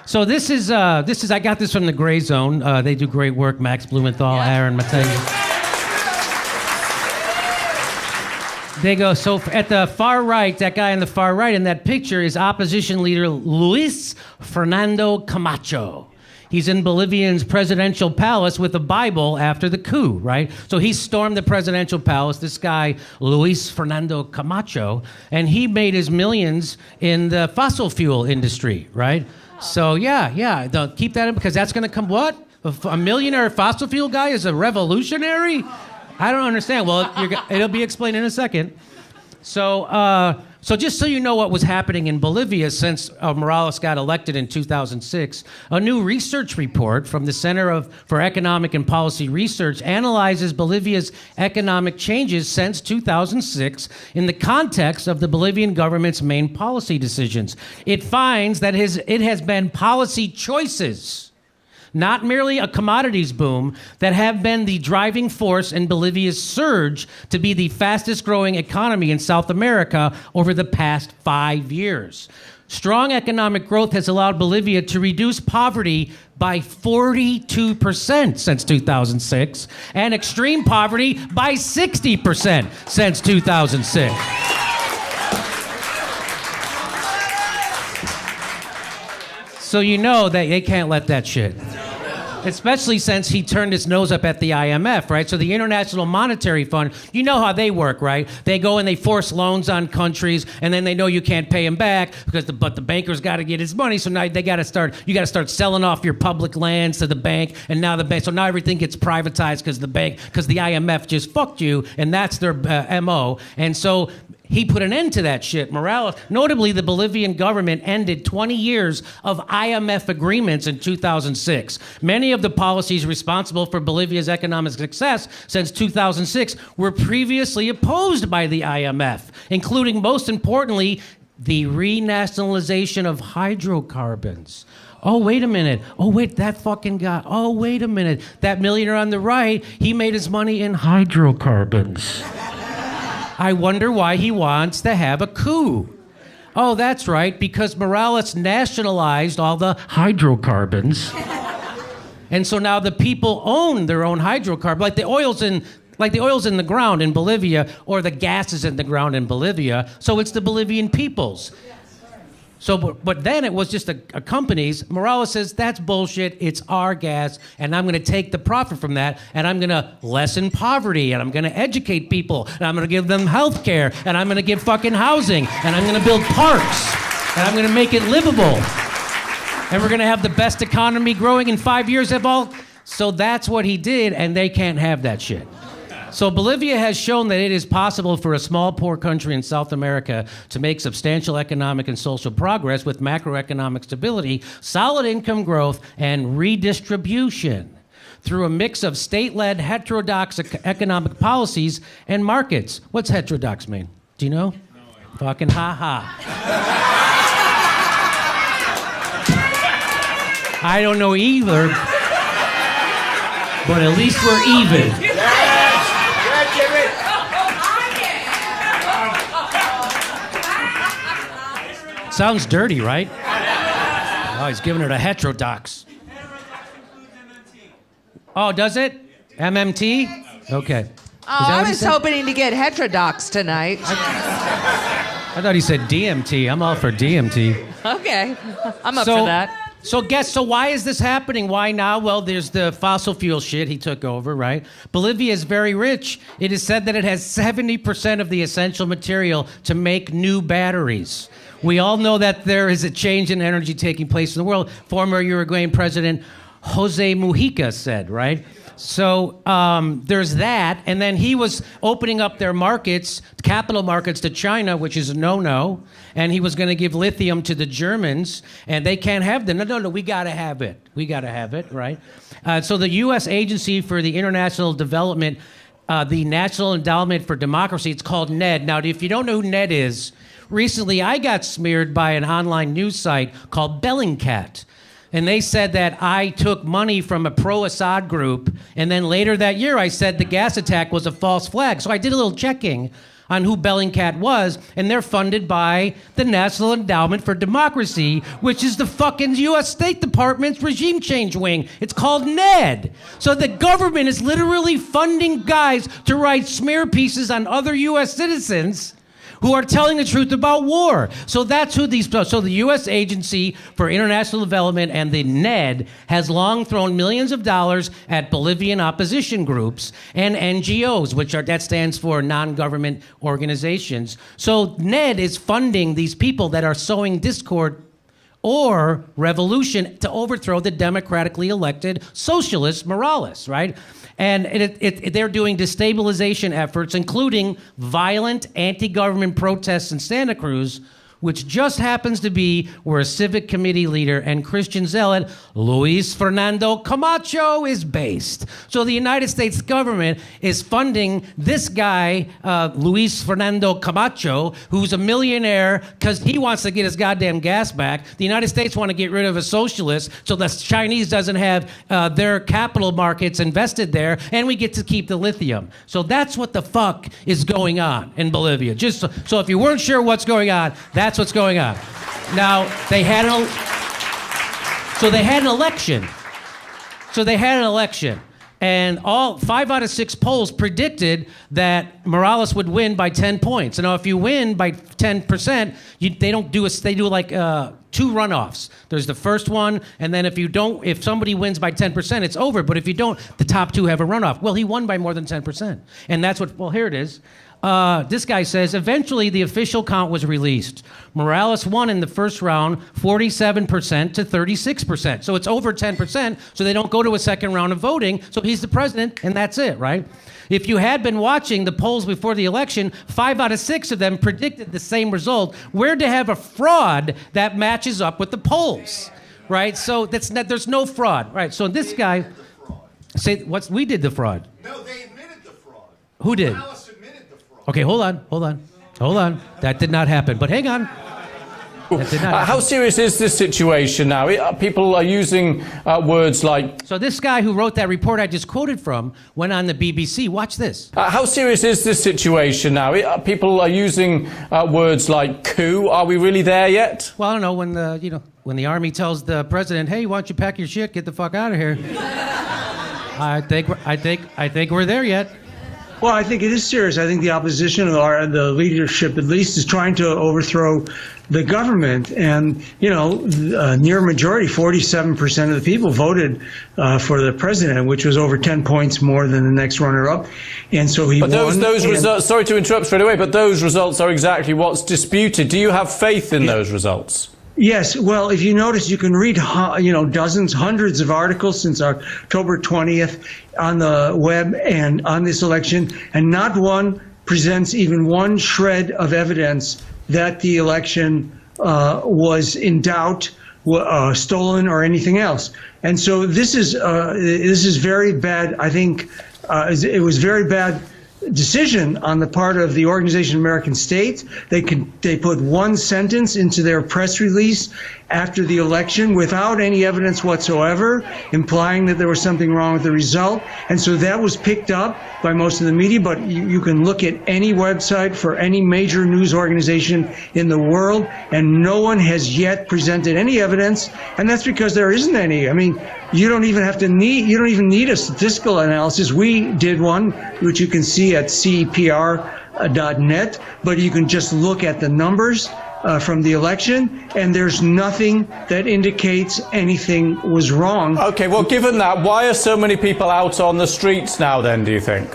So this is I got this from the Gray Zone. They do great work. Max Blumenthal, Aaron Matei. They go, so at the far right, that guy on the far right in that picture is opposition leader Luis Fernando Camacho. He's in Bolivia's presidential palace with a Bible after the coup, right? So he stormed the presidential palace, this guy, Luis Fernando Camacho, and he made his millions in the fossil fuel industry, right? So yeah, keep that in because that's going to come, what? A millionaire fossil fuel guy is a revolutionary? I don't understand. Well, it'll be explained in a second. So just so you know what was happening in Bolivia since Morales got elected in 2006, a new research report from the Center for Economic and Policy Research analyzes Bolivia's economic changes since 2006 in the context of the Bolivian government's main policy decisions. It finds that it has been policy choices, not merely a commodities boom, that have been the driving force in Bolivia's surge to be the fastest growing economy in South America over the past 5 years. Strong economic growth has allowed Bolivia to reduce poverty by 42% since 2006 and extreme poverty by 60% since 2006. So you know that they can't let that shit. Especially since he turned his nose up at the IMF, right? So the International Monetary Fund, you know how they work, right? They go and they force loans on countries, and then they know you can't pay them back but the banker's got to get his money. So now you got to start selling off your public lands to the bank, and now so now everything gets privatized because the IMF just fucked you, and that's their MO. And so he put an end to that shit. Morales, notably, the Bolivian government ended 20 years of IMF agreements in 2006. Many of the policies responsible for Bolivia's economic success since 2006 were previously opposed by the IMF, including, most importantly, the renationalization of hydrocarbons. Oh, wait a minute. Oh, wait, that fucking guy. Oh, wait a minute. That millionaire on the right, he made his money in hydrocarbons. I wonder why he wants to have a coup. Oh, that's right, because Morales nationalized all the hydrocarbons. And so now the people own their own hydrocarbons, like the oil's in the ground in Bolivia, or the gas is in the ground in Bolivia, so it's the Bolivian people's. So, but then it was just a company's. Morales says, that's bullshit, it's our gas, and I'm going to take the profit from that, and I'm going to lessen poverty, and I'm going to educate people, and I'm going to give them health care, and I'm going to give fucking housing, and I'm going to build parks, and I'm going to make it livable. And we're going to have the best economy growing in 5 years of all. So that's what he did, and they can't have that shit. So Bolivia has shown that it is possible for a small, poor country in South America to make substantial economic and social progress with macroeconomic stability, solid income growth, and redistribution through a mix of state-led heterodox economic policies and markets. What's heterodox mean? Do you know? No. Fucking ha-ha. I don't know either, but at least we're even. Sounds dirty, right? Oh, he's giving it a heterodox. Oh, does it? MMT? Okay. Oh, I was hoping to get heterodox tonight. I thought he said DMT. I'm all for DMT. Okay. I'm up for that. So why is this happening? Why now? Well, there's the fossil fuel shit he took over, right? Bolivia is very rich. It is said that it has 70% of the essential material to make new batteries. We all know that there is a change in energy taking place in the world. Former Uruguayan President Jose Mujica said, right? So there's that. And then he was opening up their markets, capital markets, to China, which is a no-no. And he was going to give lithium to the Germans. And they can't have them. No, we got to have it. We got to have it, right? So the U.S. Agency for the International Development, the National Endowment for Democracy, it's called NED. Now, if you don't know who NED is, recently I got smeared by an online news site called Bellingcat. And they said that I took money from a pro-Assad group, and then later that year I said the gas attack was a false flag. So I did a little checking. on who Bellingcat was, and they're funded by the National Endowment for Democracy, which is the fucking U.S. State Department's regime change wing. It's called NED. So the government is literally funding guys to write smear pieces on other U.S. citizens who are telling the truth about war. So that's who so the U.S. Agency for International Development and the NED has long thrown millions of dollars at Bolivian opposition groups and NGOs, that stands for non-government organizations. So NED is funding these people that are sowing discord or revolution to overthrow the democratically elected socialist Morales, right? And they're doing destabilization efforts, including violent anti-government protests in Santa Cruz, which just happens to be where a civic committee leader and Christian zealot, Luis Fernando Camacho, is based. So the United States government is funding this guy, Luis Fernando Camacho, who's a millionaire because he wants to get his goddamn gas back. The United States want to get rid of a socialist so the Chinese doesn't have their capital markets invested there, and we get to keep the lithium. So that's what the fuck is going on in Bolivia. Just so if you weren't sure what's going on, that's what's going on. Now, they had an election. So they had an election. And 5 out of 6 polls predicted that Morales would win by 10 points. And now if you win by 10%, they do like 2 runoffs. There's the first one, and then if somebody wins by 10%, it's over. But if you don't, the top 2 have a runoff. Well, he won by more than 10%. And that's here it is. This guy says, eventually the official count was released. Morales won in the first round 47% to 36%. So it's over 10%, so they don't go to a second round of voting. So he's the president, and that's it, right? If you had been watching the polls before the election, 5 out of 6 of them predicted the same result. Where to have a fraud that matches up with the polls, right? So there's no fraud, right? So this guy, we did the fraud. No, they admitted the fraud. Who did? Okay, hold on. That did not happen, but hang on. How serious is this situation now? People are using words like... So this guy who wrote that report I just quoted from went on the BBC. Watch this. How serious is this situation now? People are using words like coup. Are we really there yet? Well, I don't know. When the army tells the president, "Hey, why don't you pack your shit, get the fuck out of here?" I think we're there yet. Well, I think it is serious. I think the opposition, or the leadership at least, is trying to overthrow the government. And, near majority, 47% of the people voted for the president, which was over 10 points more than the next runner-up. And so he won. But those results, sorry to interrupt straight away, but those results are exactly what's disputed. Do you have faith in those results? Yes. Well, if you notice, you can read, dozens, hundreds of articles since October 20th on the web and on this election, and not one presents even one shred of evidence that the election was in doubt, stolen, or anything else. And so this is very bad. I think it was very bad decision on the part of the Organization of American States. They put one sentence into their press release after the election without any evidence whatsoever, implying that there was something wrong with the result. And so that was picked up by most of the media, but you can look at any website for any major news organization in the world, and no one has yet presented any evidence, and that's because there isn't any. I mean, you don't even need a statistical analysis. We did one, which you can see at cepr.net, but you can just look at the numbers from the election, and there's nothing that indicates anything was wrong. Okay, well, given that, why are so many people out on the streets now then, do you think?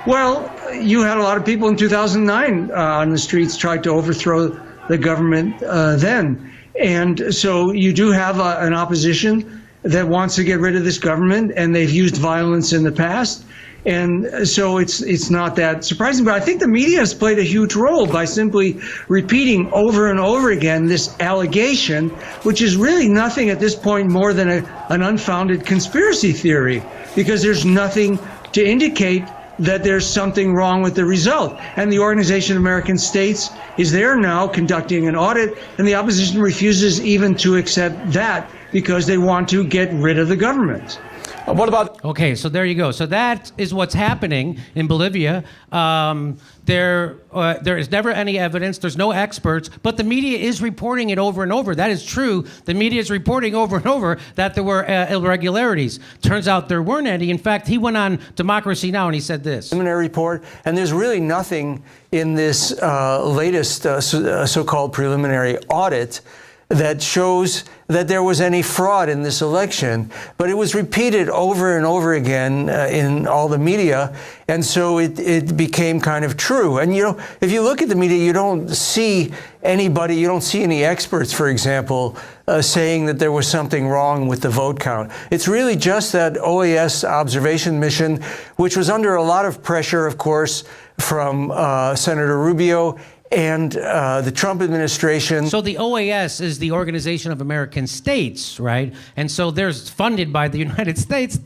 Well, you had a lot of people in 2009 on the streets tried to overthrow the government then. And so you do have an opposition that wants to get rid of this government, and they've used violence in the past. And so it's not that surprising. But I think the media has played a huge role by simply repeating over and over again this allegation, which is really nothing at this point more than an unfounded conspiracy theory, because there's nothing to indicate that there's something wrong with the result. And the Organization of American States is there now conducting an audit, and the opposition refuses even to accept that because they want to get rid of the government. What about... Okay, so there you go. So that is what's happening in Bolivia. There is never any evidence. There's no experts, but the media is reporting it over and over. That is true. The media is reporting over and over that there were irregularities. Turns out there weren't any. In fact, he went on Democracy Now! And he said this. Preliminary report, and there's really nothing in this latest so-called preliminary audit that shows that there was any fraud in this election, but it was repeated over and over again in all the media, and so it became kind of true. And, you know, if you look at the media, you don't see anybody, you don't see any experts, for example, saying that there was something wrong with the vote count. It's really just that OAS observation mission, which was under a lot of pressure, of course, from Senator Rubio and the Trump administration. So the OAS is the Organization of American States, right? And so they're funded by the United States,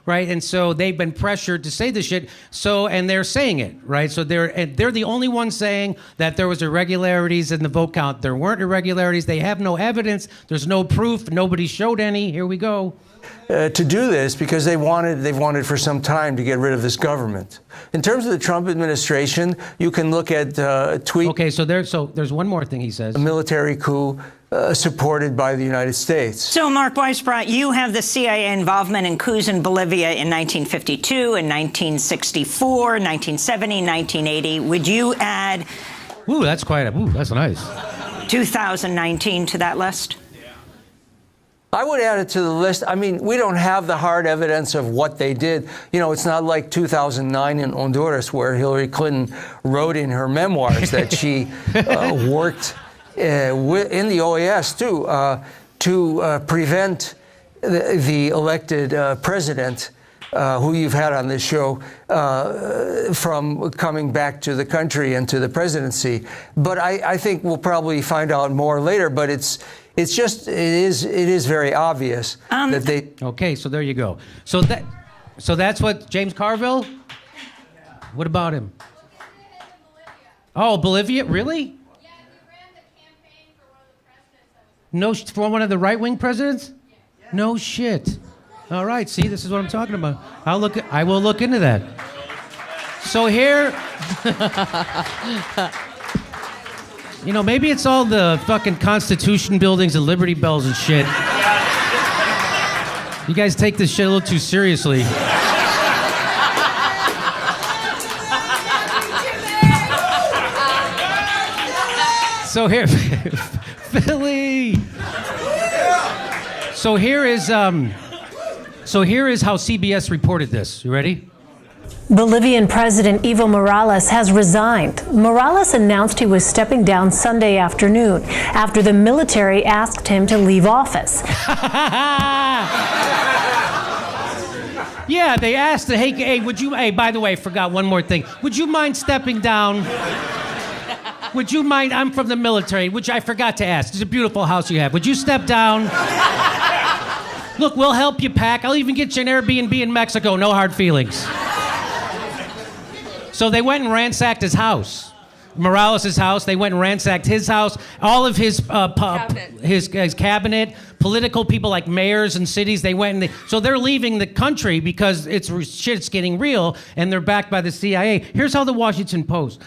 right? And so they've been pressured to say this shit. So, and they're saying it, right? So they're the only ones saying that there was irregularities in the vote count. There weren't irregularities. They have no evidence. There's no proof. Nobody showed any. Here we go. To do this because they've wanted for some time to get rid of this government. In terms of the Trump administration, you can look at tweets. Okay, so there's one more thing he says. A military coup supported by the United States. So, Mark Weisbrot, you have the CIA involvement in coups in Bolivia in 1952, in 1964, 1970, 1980. Would you add? Ooh, that's that's nice. 2019 to that list? I would add it to the list. I mean, we don't have the hard evidence of what they did. You know, it's not like 2009 in Honduras where Hillary Clinton wrote in her memoirs that she worked in the OAS, too, to prevent the elected president, who you've had on this show, from coming back to the country and to the presidency. But I think we'll probably find out more later, but it is very obvious that they... Okay, so there you go. So that's what James Carville? What about him? Oh, Bolivia? Really? Yeah, he ran the campaign for one of the right-wing presidents. No, for one of the right-wing presidents? Yeah. No shit. All right, see, this is what I'm talking about. I will look into that. So here... You know, maybe it's all the fucking Constitution buildings and Liberty Bells and shit. You guys take this shit a little too seriously. So here, Philly. So here is how CBS reported this. You ready? Bolivian President Evo Morales has resigned. Morales announced he was stepping down Sunday afternoon after the military asked him to leave office. Yeah, they asked, hey, would you, by the way, I forgot one more thing. Would you mind stepping down? Would you mind, I'm from the military, which I forgot to ask. It's a beautiful house you have. Would you step down? Look, we'll help you pack. I'll even get you an Airbnb in Mexico. No hard feelings. So they went and ransacked his house, Morales' house. They went and ransacked his house, all of his cabinet, political people like mayors and cities. They went and so they're leaving the country because shit's getting real, and they're backed by the CIA. Here's how the Washington Post.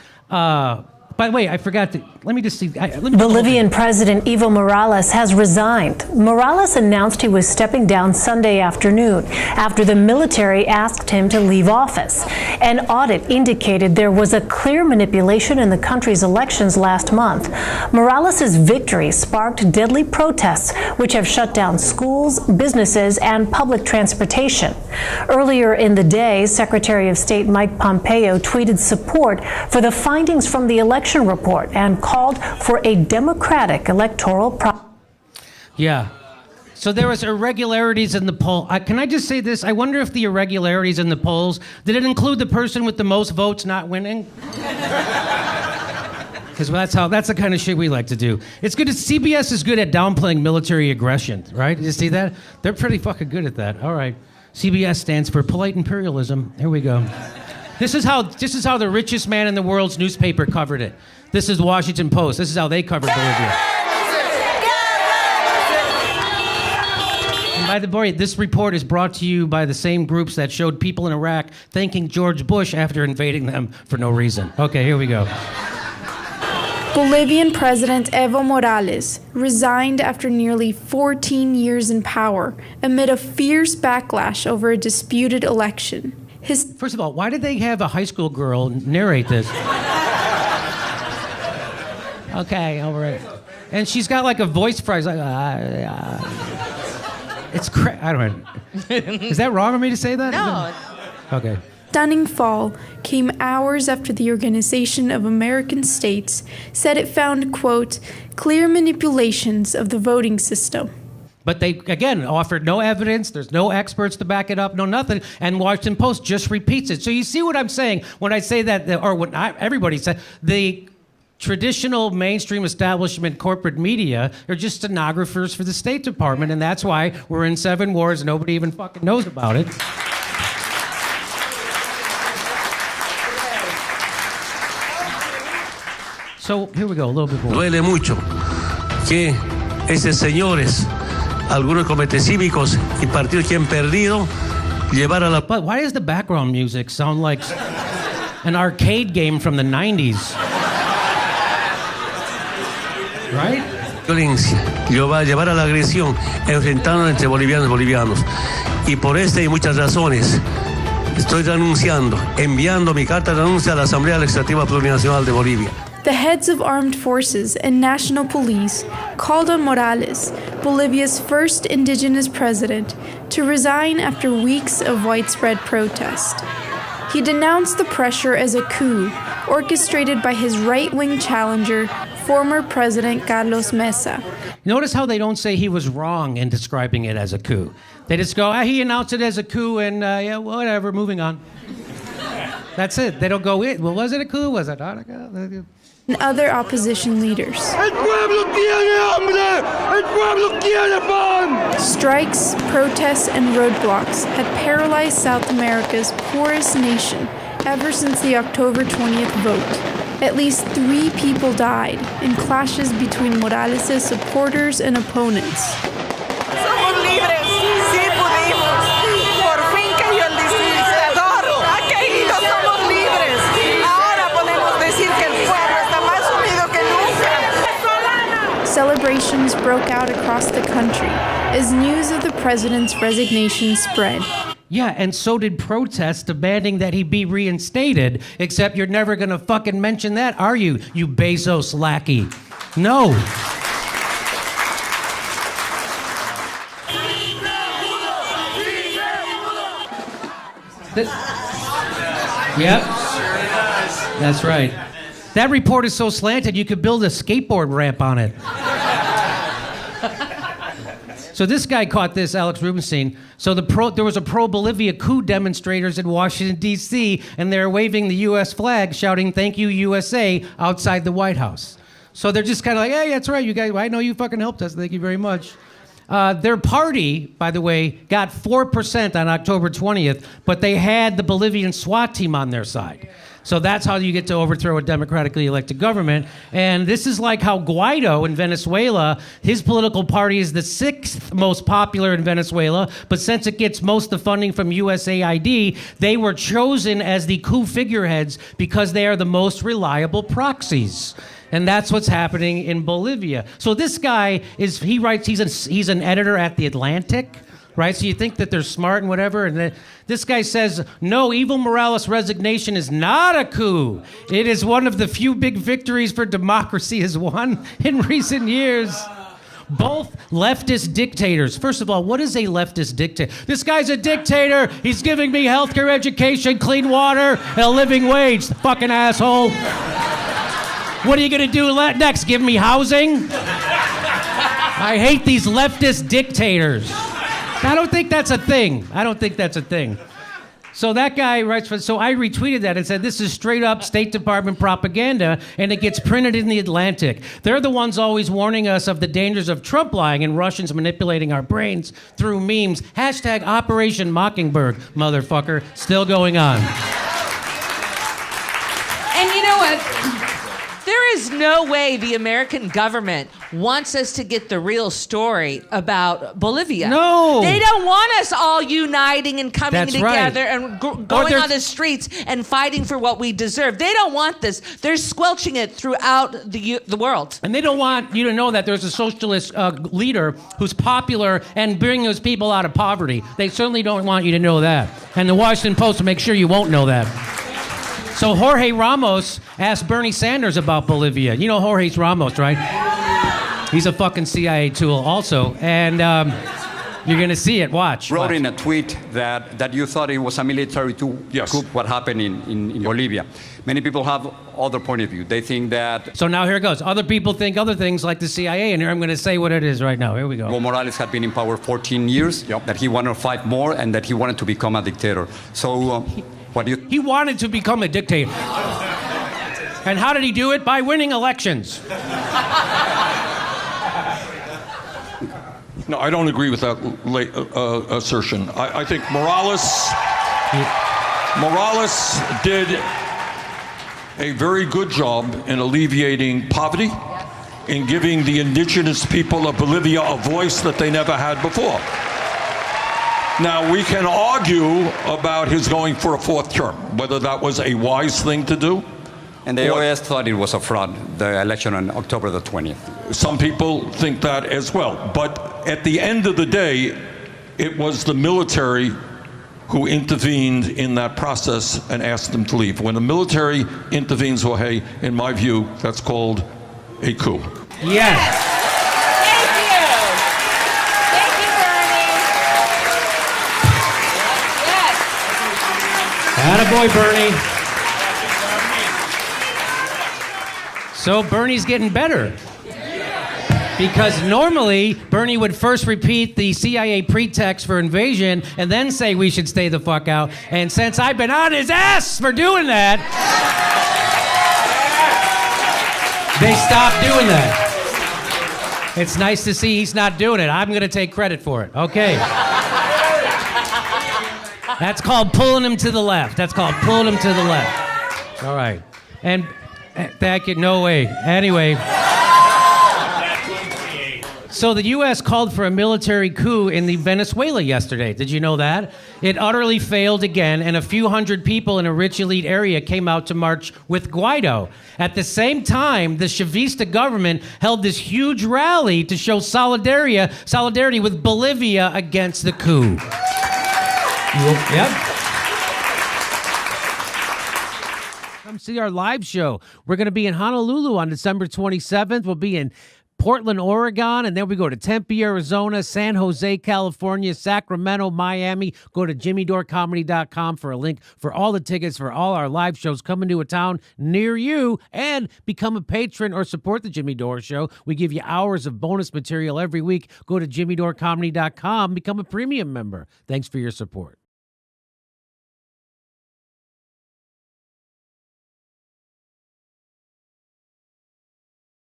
By the way, I forgot to, let me just see. Bolivian President Evo Morales has resigned. Morales announced he was stepping down Sunday afternoon after the military asked him to leave office. An audit indicated there was a clear manipulation in the country's elections last month. Morales' victory sparked deadly protests, which have shut down schools, businesses, and public transportation. Earlier in the day, Secretary of State Mike Pompeo tweeted support for the findings from the election report and called for a democratic electoral process. Yeah. So there was irregularities in the poll. Can I just say this? I wonder if the irregularities in the polls, did it include the person with the most votes not winning? Because that's the kind of shit we like to do. It's good. CBS is good at downplaying military aggression, right? You see that? They're pretty fucking good at that. All right. CBS stands for polite imperialism. Here we go. This is how the richest man in the world's newspaper covered it. This is the Washington Post. This is how they covered Bolivia. And by the way, this report is brought to you by the same groups that showed people in Iraq thanking George Bush after invading them for no reason. Okay, here we go. Bolivian President Evo Morales resigned after nearly 14 years in power amid a fierce backlash over a disputed election. First of all, why did they have a high school girl narrate this? Okay, all right. And she's got like a voice phrase like, it's I don't know. Is that wrong of me to say that? No. Okay. Stunning fall came hours after the Organization of American States said it found, quote, clear manipulations of the voting system. But they, again, offered no evidence. There's no experts to back it up, no nothing. And Washington Post just repeats it. So you see what I'm saying when I say that, or when everybody said, the traditional mainstream establishment corporate media are just stenographers for the State Department. And that's why we're in 7 wars and nobody even fucking knows about it. So here we go, a little bit more. Duele mucho que esos señores, algunos comités cívicos y partidos que han perdido, llevar a la... But why does the background music sound like an arcade game from the 90s? Right? Violencia, llevar a la agresión, enfrentando entre bolivianos y bolivianos. Y por esta y muchas razones, estoy renunciando, enviando mi carta de renuncia a la Asamblea Legislativa Plurinacional de Bolivia. The heads of armed forces and national police called on Morales, Bolivia's first indigenous president, to resign after weeks of widespread protest. He denounced the pressure as a coup orchestrated by his right-wing challenger, former President Carlos Mesa. Notice how they don't say he was wrong in describing it as a coup. They just go, he announced it as a coup and yeah, whatever, moving on. That's it. They don't go, well, was it a coup? Was it not a coup? And other opposition leaders. Strikes, protests, and roadblocks had paralyzed South America's poorest nation ever since the October 20th vote. At least 3 people died in clashes between Morales' supporters and opponents. Somos libres, sí pudimos. Por fin cayó el dictador. Ha caído, somos libres. Ahora podemos decir que el pueblo está más unido que nunca. Celebrations broke out across the country as news of the president's resignation spread. Yeah, and so did protests demanding that he be reinstated, except you're never gonna fucking mention that, are you, you Bezos lackey? No. Yep. That's right. That report is so slanted you could build a skateboard ramp on it. So this guy caught this, Alex Rubenstein. So there was a pro-Bolivia coup demonstrators in Washington, D.C., and they're waving the U.S. flag, shouting, "Thank you, USA," outside the White House. So they're just kind of like, hey, that's right, you guys, I know you fucking helped us, thank you very much. Their party, by the way, got 4% on October 20th, but they had the Bolivian SWAT team on their side. So that's how you get to overthrow a democratically elected government. And this is like how Guaido in Venezuela, his political party is the 6th most popular in Venezuela, but since it gets most of the funding from USAID, they were chosen as the coup figureheads because they are the most reliable proxies. And that's what's happening in Bolivia. So this guy he writes, he's an editor at The Atlantic, right? So you think that they're smart and whatever, and this guy says, no, Evo Morales' resignation is not a coup. It is one of the few big victories for democracy has won in recent years. Both leftist dictators. First of all, what is a leftist dictator? This guy's a dictator. He's giving me healthcare, education, clean water, and a living wage, the fucking asshole. What are you going to do next? Give me housing? I hate these leftist dictators. I don't think that's a thing. So that guy writes, so I retweeted that and said, this is straight up State Department propaganda, and it gets printed in The Atlantic. They're the ones always warning us of the dangers of Trump lying and Russians manipulating our brains through memes. Hashtag Operation Mockingbird, motherfucker, still going on. And you know what? There There is no way the American government wants us to get the real story about Bolivia. No. They don't want us all uniting and coming That's together right. and going on the streets and fighting for what we deserve. They don't want this. They're squelching it throughout the world. And they don't want you to know that there's a socialist leader who's popular and bringing those people out of poverty. They certainly don't want you to know that. And the Washington Post will make sure you won't know that. So Jorge Ramos asked Bernie Sanders about Bolivia. You know Jorge Ramos, right? He's a fucking CIA tool also. And you're going to see it. Watch. Wrote in a tweet that you thought it was a military coup, what happened in Bolivia. Many people have other point of view. They think that... So now here it goes. Other people think other things like the CIA, and here I'm going to say what it is right now. Here we go. Evo Morales had been in power 14 years, that he wanted 5 more, and that he wanted to become a dictator. So what do you... He wanted to become a dictator. And how did he do it? By winning elections. No, I don't agree with that assertion. I think Morales did a very good job in alleviating poverty, in giving the indigenous people of Bolivia a voice that they never had before. Now, we can argue about his going for a 4th term, whether that was a wise thing to do. And they always thought it was a fraud, the election on October the 20th. Some people think that as well. But at the end of the day, it was the military who intervened in that process and asked them to leave. When the military intervenes, Jorge, in my view, that's called a coup. Yes. Thank you. Thank you, Bernie. Yes. Attaboy, Bernie. So Bernie's getting better. Because normally, Bernie would first repeat the CIA pretext for invasion and then say we should stay the fuck out. And since I've been on his ass for doing that, they stopped doing that. It's nice to see he's not doing it. I'm going to take credit for it. Okay. That's called pulling him to the left. That's called pulling him to the left. All right. And thank you. No way. Anyway. So the U.S. called for a military coup in Venezuela yesterday. Did you know that? It utterly failed again, and a few hundred people in a rich elite area came out to march with Guaido. At the same time, the Chavista government held this huge rally to show solidarity with Bolivia against the coup. Yep. Come see our live show. We're going to be in Honolulu on December 27th. We'll be in Portland, Oregon, and then we go to Tempe, Arizona, San Jose, California, Sacramento, Miami. Go to jimmydorecomedy.com for a link for all the tickets for all our live shows coming to a town near you, and become a patron or support the Jimmy Dore Show. We give you hours of bonus material every week. Go to jimmydorecomedy.com, become a premium member. Thanks for your support.